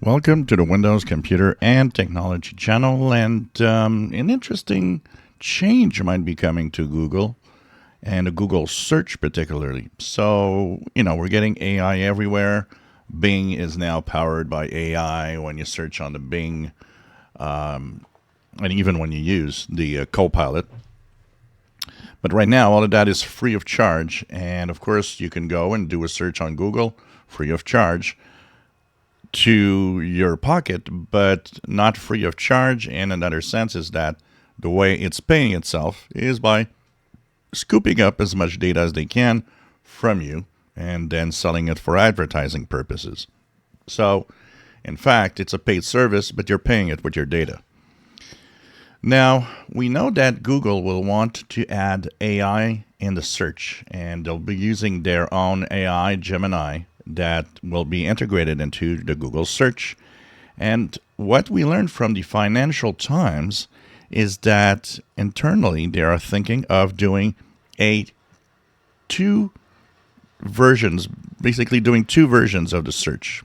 Welcome to the Windows Computer and Technology channel, and an interesting change might be coming to Google and a Google search particularly. So, we're getting AI everywhere. Bing is now powered by AI when you search on the Bing, and even when you use the Copilot. But right now, all of that is free of charge. And of course, you can go and do a search on Google free of charge to your pocket, but not free of charge. In another sense, is that the way it's paying itself is by scooping up as much data as they can from you and then selling it for advertising purposes. So, in fact, it's a paid service, but you're paying it with your data. Now, we know that Google will want to add AI in the search, and they'll be using their own AI, Gemini, that will be integrated into the Google search. And what we learned from the Financial Times is that internally they are thinking of doing two versions, basically doing two versions of the search.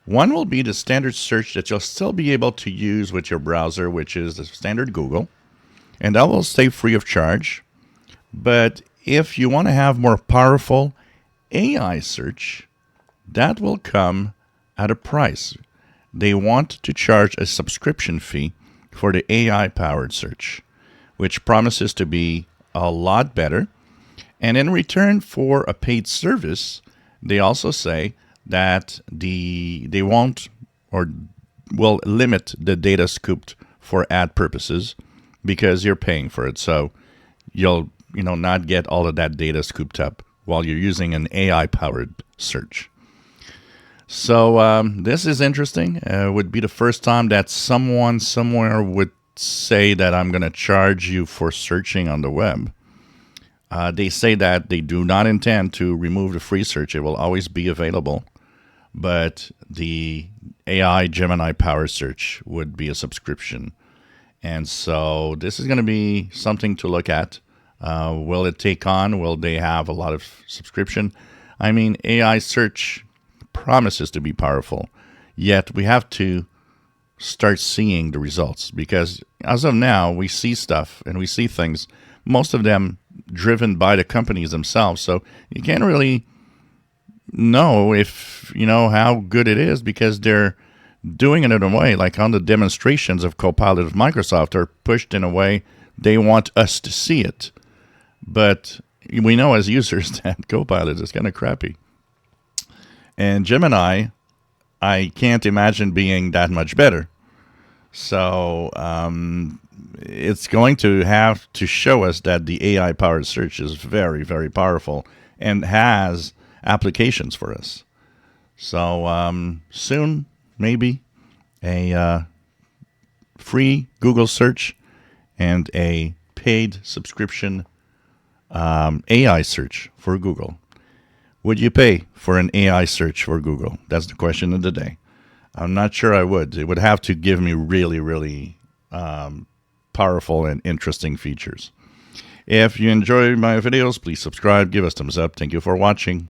One will be the standard search that you'll still be able to use with your browser, which is the standard Google, and that will stay free of charge. But if you want to have more powerful AI search, that will come at a price. They want to charge a subscription fee for the AI-powered search, which promises to be a lot better. And in return for a paid service, they also say that they won't or will limit the data scooped for ad purposes because you're paying for it. So you'll not get all of that data scooped up while you're using an AI-powered search. So this is interesting. It would be the first time that someone somewhere would say that I'm going to charge you for searching on the web. They say that they do not intend to remove the free search. It will always be available. But the AI Gemini power search would be a subscription. And so this is going to be something to look at. Will it take on? Will they have a lot of subscription? I mean, AI search promises to be powerful, yet we have to start seeing the results, because as of now, we see stuff and we see things, most of them driven by the companies themselves. So you can't really know if, how good it is, because they're doing it in a way, like on the demonstrations of Copilot of Microsoft, are pushed in a way they want us to see it. But we know as users that Copilot is kind of crappy. And Gemini, I can't imagine being that much better. So it's going to have to show us that the AI-powered search is very, very powerful and has applications for us. So soon, maybe, a free Google search and a paid subscription AI search for Google. Would you pay for an AI search for Google? That's the question of the day. I'm not sure I would. It would have to give me really, really powerful and interesting features. If you enjoy my videos, please subscribe, give us thumbs up. Thank you for watching.